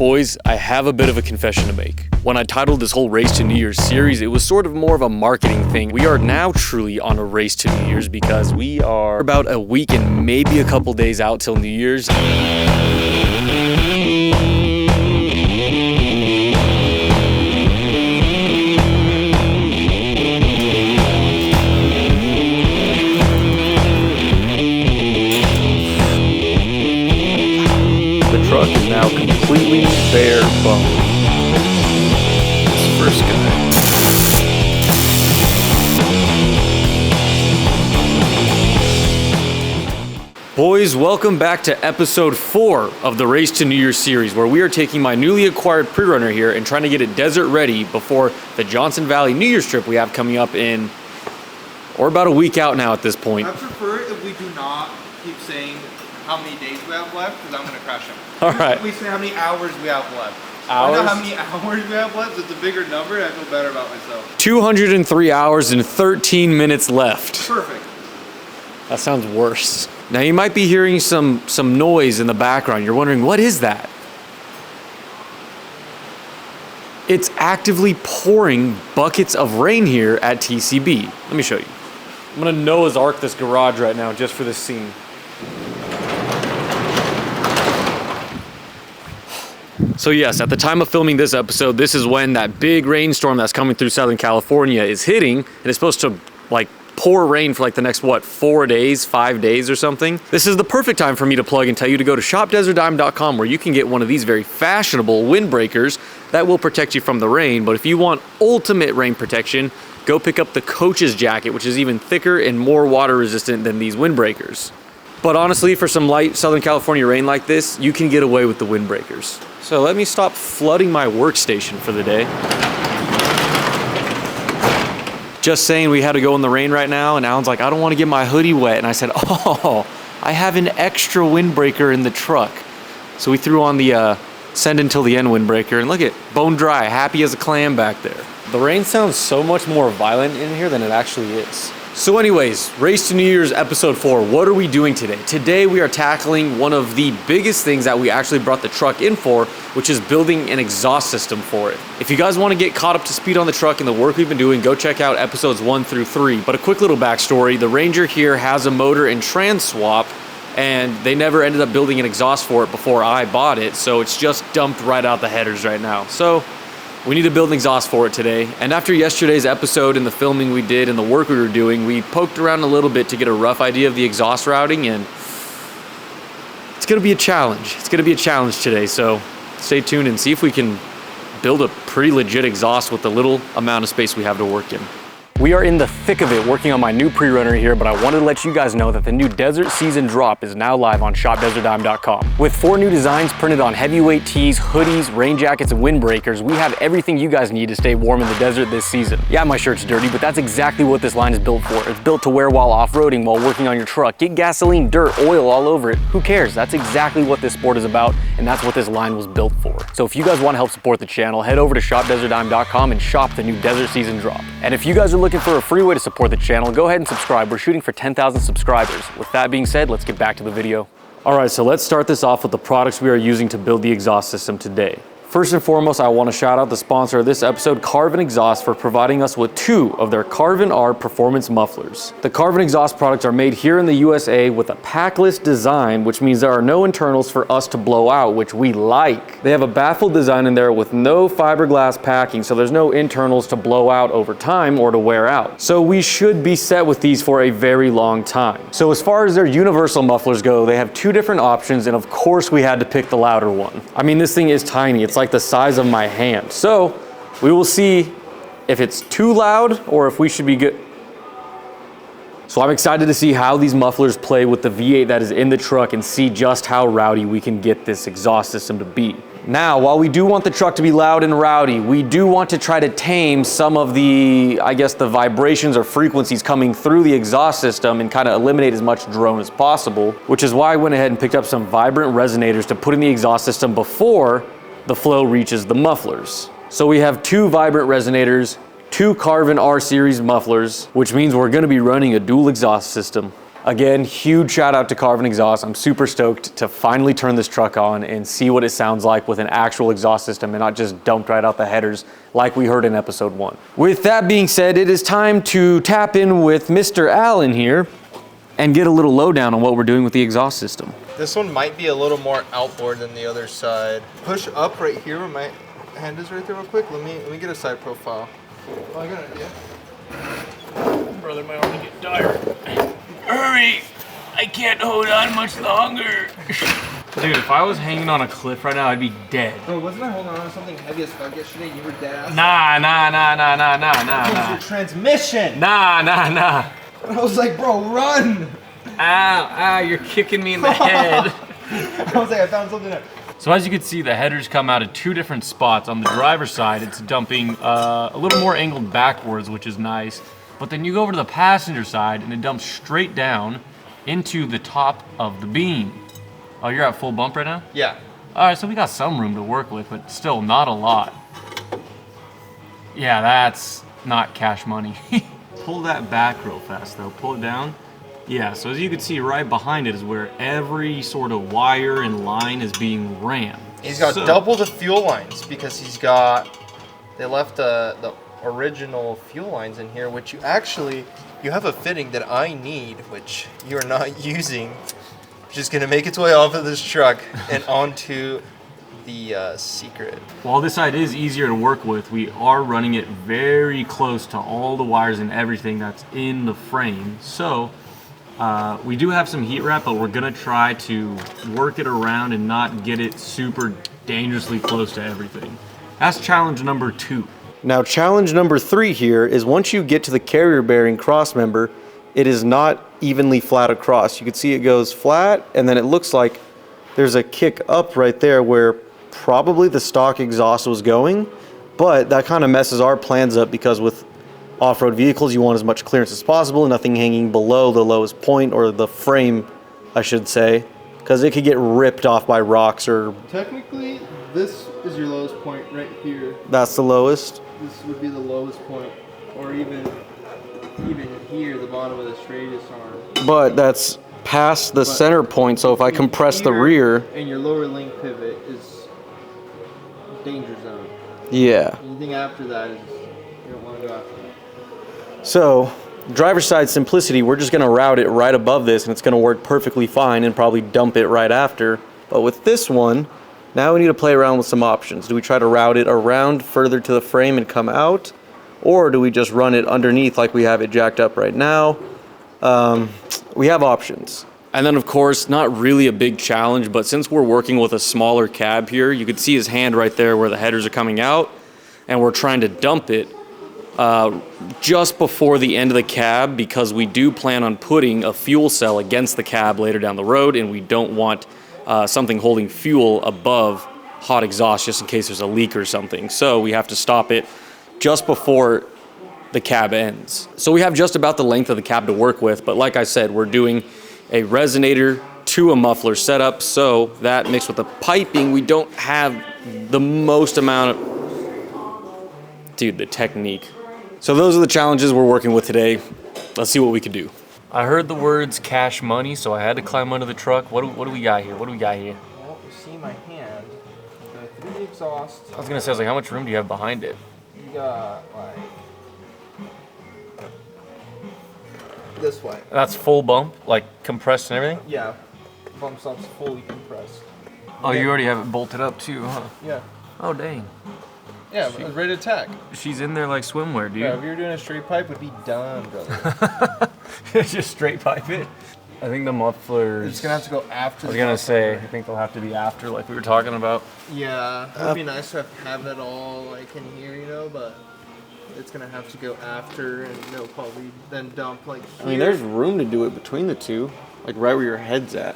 Boys, I have a bit of a confession to make. When I titled this whole Race to New Year's series, it was sort of more of a marketing thing. We are now truly on a race to New Year's because we are about a week and maybe a couple days out till New Year's. The truck is now completely bare bones. This first guy. Boys, welcome back to episode 4 of the Race to New Year's series, where we are taking my newly acquired prerunner here and trying to get it desert ready before the Johnson Valley New Year's trip we have coming up in, or about a week out now at this point. I prefer it if we do not keep saying how many days we have left, because I'm going to crash them. All right. We say how many hours we have left. Hours? I know how many hours we have left. It's a bigger number, and I feel better about myself. 203 hours and 13 minutes left. Perfect. That sounds worse. Now you might be hearing some noise in the background. You're wondering, what is that? It's actively pouring buckets of rain here at TCB. Let me show you. I'm gonna Noah's Ark this garage right now just for this scene. So yes, at the time of filming this episode, this is when that big rainstorm that's coming through Southern California is hitting, and it's supposed to like pour rain for like the next, 4 days, 5 days or something. This is the perfect time for me to plug and tell you to go to shopdesertdime.com, where you can get one of these very fashionable windbreakers that will protect you from the rain. But if you want ultimate rain protection, go pick up the Coach's jacket, which is even thicker and more water resistant than these windbreakers. But honestly, for some light Southern California rain like this, you can get away with the windbreakers. So let me stop flooding my workstation for the day. Just saying, we had to go in the rain right now, and Alan's like, I don't want to get my hoodie wet. And I said, oh, I have an extra windbreaker in the truck. So we threw on the send until the end windbreaker, and look at bone dry, happy as a clam back there. The rain sounds so much more violent in here than it actually is. So anyways, Race to New Year's episode 4, what are we doing today? Today we are tackling one of the biggest things that we actually brought the truck in for, which is building an exhaust system for it. If you guys want to get caught up to speed on the truck and the work we've been doing, go check out episodes 1 through 3. But a quick little backstory, the Ranger here has a motor and trans swap, and they never ended up building an exhaust for it before I bought it, so it's just dumped right out the headers right now. So we need to build an exhaust for it today. And after yesterday's episode and the filming we did and the work we were doing, we poked around a little bit to get a rough idea of the exhaust routing, and it's gonna be a challenge. It's gonna be a challenge today, so stay tuned and see if we can build a pretty legit exhaust with the little amount of space we have to work in. We are in the thick of it working on my new prerunner here, but I wanted to let you guys know that the new Desert Season Drop is now live on shopdesertdime.com. With 4 new designs printed on heavyweight tees, hoodies, rain jackets, and windbreakers, we have everything you guys need to stay warm in the desert this season. Yeah, my shirt's dirty, but that's exactly what this line is built for. It's built to wear while off-roading, while working on your truck. Get gasoline, dirt, oil all over it. Who cares? That's exactly what this sport is about, and that's what this line was built for. So if you guys want to help support the channel, head over to shopdesertdime.com and shop the new Desert Season Drop. And if you guys are looking for a free way to support the channel, go ahead and subscribe. We're shooting for 10,000 subscribers. With that being said, let's get back to the video. All right, so let's start this off with the products we are using to build the exhaust system today. First and foremost, I want to shout out the sponsor of this episode, Carven Exhaust, for providing us with 2 of their Carven R performance mufflers. The Carven Exhaust products are made here in the USA with a packless design, which means there are no internals for us to blow out, which we like. They have a baffled design in there with no fiberglass packing, so there's no internals to blow out over time or to wear out. So we should be set with these for a very long time. So as far as their universal mufflers go, they have 2 different options, and of course we had to pick the louder one. I mean, this thing is tiny. It's like the size of my hand. So we will see if it's too loud or if we should be good. So I'm excited to see how these mufflers play with the V8 that is in the truck and see just how rowdy we can get this exhaust system to be. Now, while we do want the truck to be loud and rowdy, we do want to try to tame some of the, the vibrations or frequencies coming through the exhaust system and kind of eliminate as much drone as possible, which is why I went ahead and picked up some vibrant resonators to put in the exhaust system before the flow reaches the mufflers. So we have 2 vibrant resonators, 2 Carven R series mufflers, which means we're gonna be running a dual exhaust system. Again, huge shout out to Carven Exhaust. I'm super stoked to finally turn this truck on and see what it sounds like with an actual exhaust system and not just dumped right out the headers like we heard in episode 1. With that being said, it is time to tap in with Mr. Allen here and get a little lowdown on what we're doing with the exhaust system. This one might be a little more outboard than the other side. Push up right here where my hand is right there real quick. Let me get a side profile. Oh, I got an idea. Brother, my arm get tired. Hurry! I can't hold on much longer. Dude, if I was hanging on a cliff right now, I'd be dead. Bro, wasn't I holding on to something heavy as fuck yesterday and you were dead ass? Nah. Your transmission! Nah. I was like, bro, run! Ow, you're kicking me in the head. I was like, I found something there. So as you can see, the headers come out of 2 different spots. On the driver's side, it's dumping a little more angled backwards, which is nice. But then you go over to the passenger side and it dumps straight down into the top of the beam. Oh, you're at full bump right now? Yeah. All right, so we got some room to work with, but still not a lot. Yeah, that's not cash money. Pull that back real fast though, pull it down. Yeah, so as you can see, right behind it is where every sort of wire and line is being ran. He's got double the fuel lines because they left the original fuel lines in here, which you have a fitting that I need, which you're not using, which is gonna make its way off of this truck and onto the Secret. While this side is easier to work with, we are running it very close to all the wires and everything that's in the frame. So we do have some heat wrap, but we're gonna try to work it around and not get it super dangerously close to everything. That's challenge number 2. Now challenge number 3 here is once you get to the carrier bearing cross member, it is not evenly flat across. You can see it goes flat and then it looks like there's a kick up right there where probably the stock exhaust was going, but that kind of messes our plans up because with off-road vehicles, you want as much clearance as possible, nothing hanging below the lowest point, or the frame, I should say, because it could get ripped off by rocks or... Technically, this is your lowest point right here. That's the lowest? This would be the lowest point, or even here, the bottom of the straightest arm. But that's past the center point, so if I compress the rear... And your lower link pivot is danger zone. Yeah. Anything after that is, you don't want to go after that. So, driver's side simplicity, we're just going to route it right above this and it's going to work perfectly fine and probably dump it right after. But with this one, now we need to play around with some options. Do we try to route it around further to the frame and come out? Or do we just run it underneath like we have it jacked up right now? We have options. And then of course, not really a big challenge, but since we're working with a smaller cab here, you can see his hand right there where the headers are coming out, and we're trying to dump it just before the end of the cab because we do plan on putting a fuel cell against the cab later down the road, and we don't want something holding fuel above hot exhaust just in case there's a leak or something. So we have to stop it just before the cab ends. So we have just about the length of the cab to work with, but like I said, we're doing a resonator to a muffler setup, so that mixed with the piping, we don't have the most amount of... Dude, the technique. So those are the challenges we're working with today. Let's see what we can do. I heard the words cash money, so I had to climb under the truck. What do we got here? What do we got here? Well, you see my hand. Go through the exhaust. I was gonna say, I was like, how much room do you have behind it? You got like this way. That's full bump, like compressed and everything? Yeah. Bump stops fully compressed. Oh, you already have it bolted up too, huh? Yeah. Oh, dang. Yeah, but it's ready to attack. She's in there like swimwear, dude. Yeah, if you were doing a straight pipe, would be done, brother. Just straight pipe it. I think the mufflers... It's gonna have to go after. I was gonna say, I think they'll have to be after, like we were talking about. Yeah, it would be nice to have it all like in here, you know, but it's gonna have to go after, and they'll probably then dump like here. I mean, there's room to do it between the two, like right where your head's at.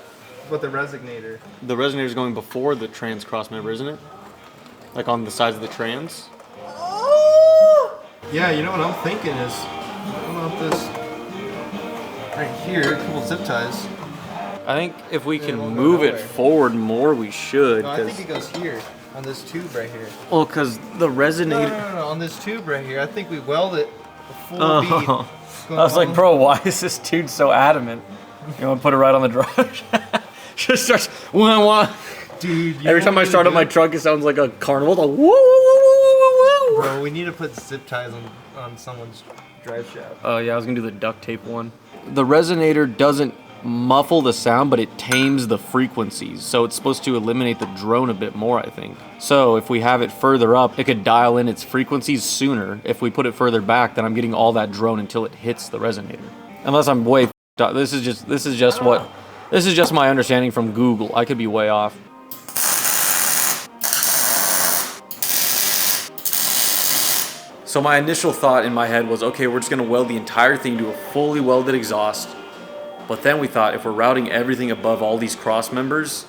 But the resonator. The resonator's going before the trans cross member, isn't it? Like on the sides of the trans? Yeah, you know what I'm thinking is, I don't know if this right here, a couple zip ties. I think if we can move it forward more, we should. No, I think it goes here, on this tube right here. Well, because the resonator... No, on this tube right here. I think we weld it a full bead. I was like, bro, why is this dude so adamant? You want to put it right on the drive? Just starts wah wah. Dude, Every time I start up my truck, it sounds like a carnival. It's like, woo, woo, woo, woo, woo. Bro, we need to put zip ties on someone's drive shaft. Oh yeah, I was gonna do the duct tape one. The resonator doesn't muffle the sound, but it tames the frequencies. So it's supposed to eliminate the drone a bit more, I think. So if we have it further up, it could dial in its frequencies sooner. If we put it further back, then I'm getting all that drone until it hits the resonator. Unless I'm way f***ed up. This is just my understanding from Google. I could be way off. So my initial thought in my head was, okay, we're just gonna weld the entire thing to a fully welded exhaust. But then we thought, if we're routing everything above all these cross members,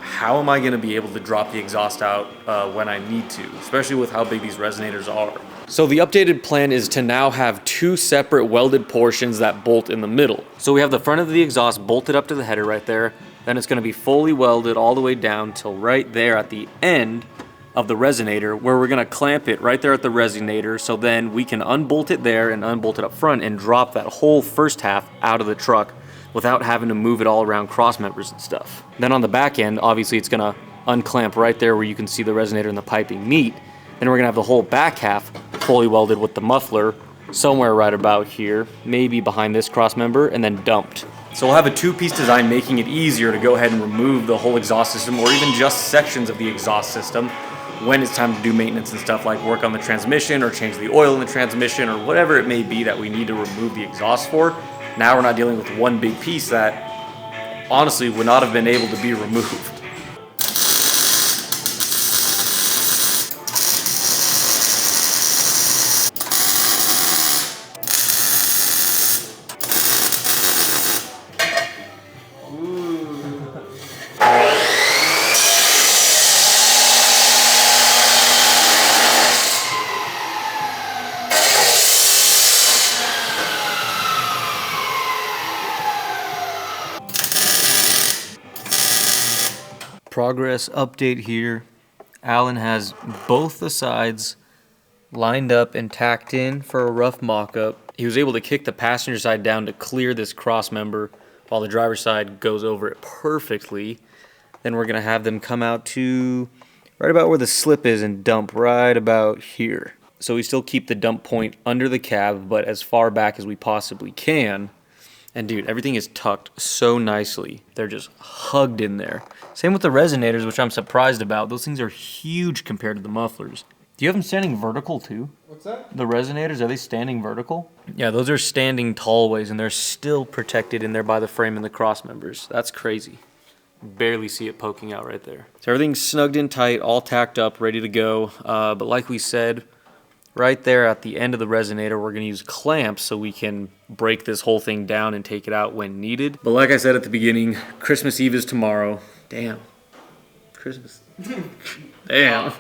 how am I gonna be able to drop the exhaust out when I need to, especially with how big these resonators are? So the updated plan is to now have two separate welded portions that bolt in the middle. So we have the front of the exhaust bolted up to the header right there. Then it's gonna be fully welded all the way down till right there at the end of the resonator, where we're gonna clamp it right there at the resonator, so then we can unbolt it there and unbolt it up front and drop that whole first half out of the truck without having to move it all around cross members and stuff. Then on the back end, obviously it's gonna unclamp right there where you can see the resonator and the piping meet. Then we're gonna have the whole back half fully welded with the muffler somewhere right about here, maybe behind this cross member, and then dumped. So we'll have a two-piece design, making it easier to go ahead and remove the whole exhaust system, or even just sections of the exhaust system, when it's time to do maintenance and stuff, like work on the transmission or change the oil in the transmission or whatever it may be that we need to remove the exhaust for. Now we're not dealing with one big piece that honestly would not have been able to be removed. Progress update here. Alan has both the sides lined up and tacked in for a rough mock-up. He was able to kick the passenger side down to clear this cross member while the driver's side goes over it perfectly. Then we're gonna have them come out to right about where the slip is and dump right about here. So we still keep the dump point under the cab, but as far back as we possibly can. And dude, everything is tucked so nicely. They're just hugged in there. Same with the resonators, which I'm surprised about. Those things are huge compared to the mufflers. Do you have them standing vertical too? What's that? The resonators, are they standing vertical? Yeah, those are standing tall ways, and they're still protected in there by the frame and the cross members. That's crazy. Barely see it poking out right there. So everything's snugged in tight, all tacked up, ready to go. But like we said, right there at the end of the resonator, we're gonna use clamps so we can break this whole thing down and take it out when needed. But like I said at the beginning, Christmas Eve is tomorrow. Damn. Christmas. Damn.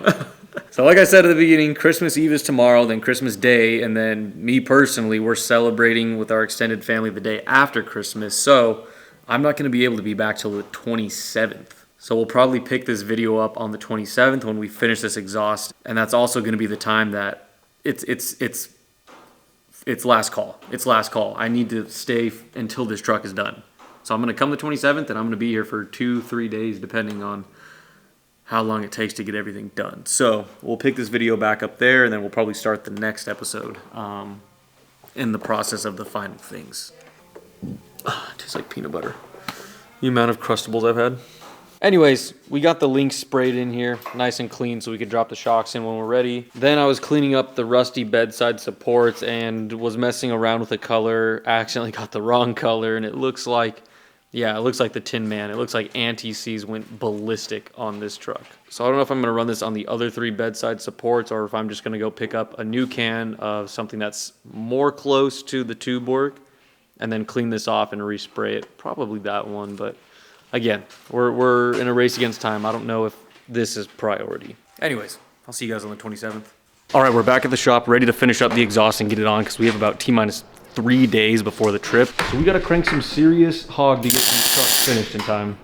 So like I said at the beginning, Christmas Eve is tomorrow, then Christmas Day, and then me personally, we're celebrating with our extended family the day after Christmas. So I'm not gonna be able to be back till the 27th. So we'll probably pick this video up on the 27th when we finish this exhaust. And that's also gonna be the time that it's last call. It's last call. I need to stay until this truck is done. So I'm gonna come the 27th, and I'm gonna be here for 2-3 days, depending on how long it takes to get everything done. So we'll pick this video back up there, and then we'll probably start the next episode in the process of the final things. It tastes like peanut butter. The amount of Crustables I've had. Anyways, we got the links sprayed in here nice and clean so we could drop the shocks in when we're ready. Then I was cleaning up the rusty bedside supports and was messing around with the color. I accidentally got the wrong color, and it looks like, yeah, it looks like the Tin Man. It looks like anti-seize went ballistic on this truck. So I don't know if I'm gonna run this on the other 3 bedside supports, or if I'm just gonna go pick up a new can of something that's more close to the tube work and then clean this off and respray it. Probably that one, but again, we're in a race against time. I don't know if this is priority. Anyways, I'll see you guys on the 27th. All right, we're back at the shop, ready to finish up the exhaust and get it on, because we have about T-minus 3 days before the trip. So we gotta crank some serious hog to get these trucks finished in time.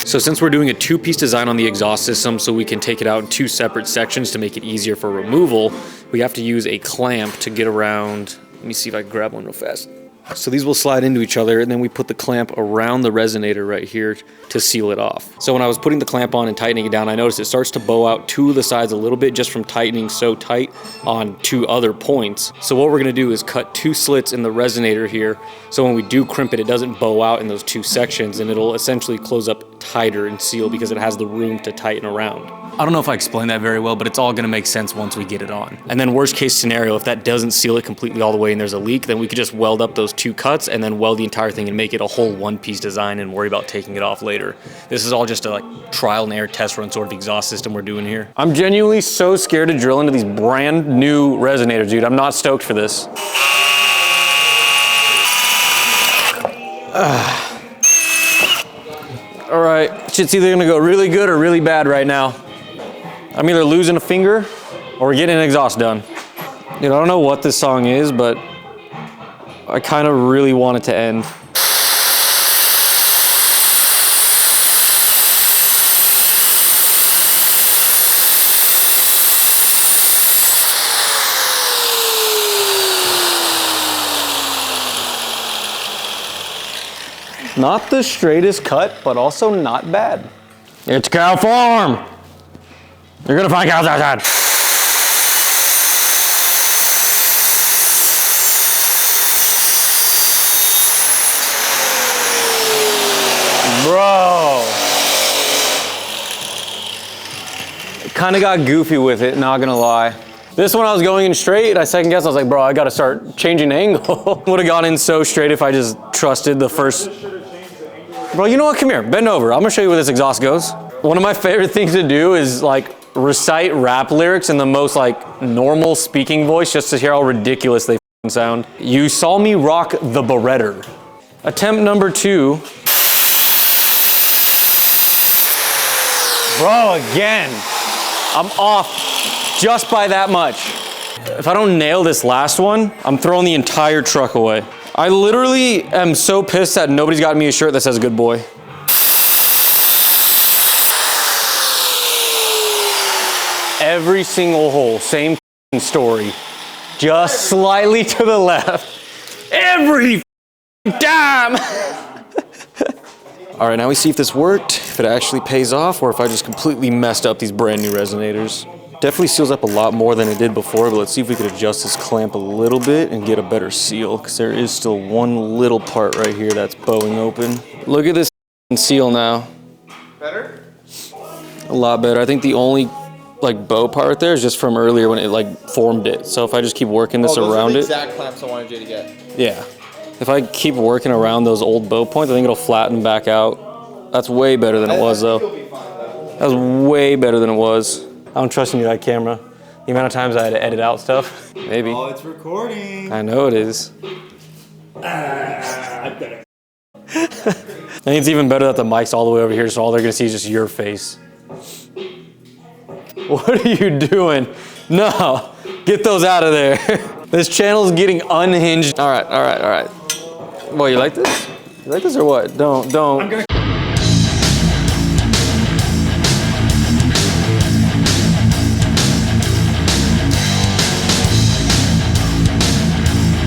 So since we're doing a 2-piece design on the exhaust system so we can take it out in 2 separate sections to make it easier for removal, we have to use a clamp to get around. Let me see if I can grab one real fast. So these will slide into each other, and then we put the clamp around the resonator right here to seal it off. So when I was putting the clamp on and tightening it down, I noticed it starts to bow out to the sides a little bit just from tightening so tight on 2 other points. So what we're gonna do is cut 2 slits in the resonator here, so when we do crimp it, it doesn't bow out in those 2 sections, and it'll essentially close up tighter and seal because it has the room to tighten around. I don't know if I explained that very well, but it's all gonna make sense once we get it on. And then worst case scenario, if that doesn't seal it completely all the way and there's a leak, then we could just weld up those 2 cuts and then weld the entire thing and make it a whole one-piece design and worry about taking it off later. This is all just a like trial and error test run sort of exhaust system we're doing here. I'm genuinely so scared to drill into these brand new resonators, dude. I'm not stoked for this. All right, shit's either gonna go really good or really bad right now. I'm either losing a finger or we're getting an exhaust done. Dude, I don't know what this song is, but I kind of really want it to end. Not the straightest cut, but also not bad. It's cow farm. You're gonna find cows outside. Bro. Kind of got goofy with it, not gonna lie. This one I was going in straight, I second guessed, I was like, bro, I gotta start changing angle. Would've gone in so straight if I just trusted the first. Bro, you know what, come here, bend over. I'm gonna show you where this exhaust goes. One of my favorite things to do is like recite rap lyrics in the most like normal speaking voice just to hear how ridiculous they sound. You saw me rock the Beretter. Attempt number 2. Bro, again, I'm off just by that much. If I don't nail this last one, I'm throwing the entire truck away. I literally am so pissed that nobody's gotten me a shirt that says good boy. Every single hole, same story. Just slightly to the left. Every time. All right, now we see if this worked, if it actually pays off, or if I just completely messed up these brand new resonators. Definitely seals up a lot more than it did before, but let's see if we could adjust this clamp a little bit and get a better seal, because there is still one little part right here that's bowing open. Look at this seal now. Better? A lot better. I think the only like bow part there is just from earlier when it like formed it. So if I just keep working this around it. Those are the exact clamps I wanted you to get. Yeah. If I keep working around those old bow points, I think it'll flatten back out. That's way better than it was though. That was way better than it was. I don't trust you that camera. The amount of times I had to edit out stuff. Maybe. Oh, it's recording. I know it is. I think it's even better that the mic's all the way over here, so all they're gonna see is just your face. What are you doing? No, get those out of there. This channel is getting unhinged. All right. Boy, you like this? You like this or what? Don't.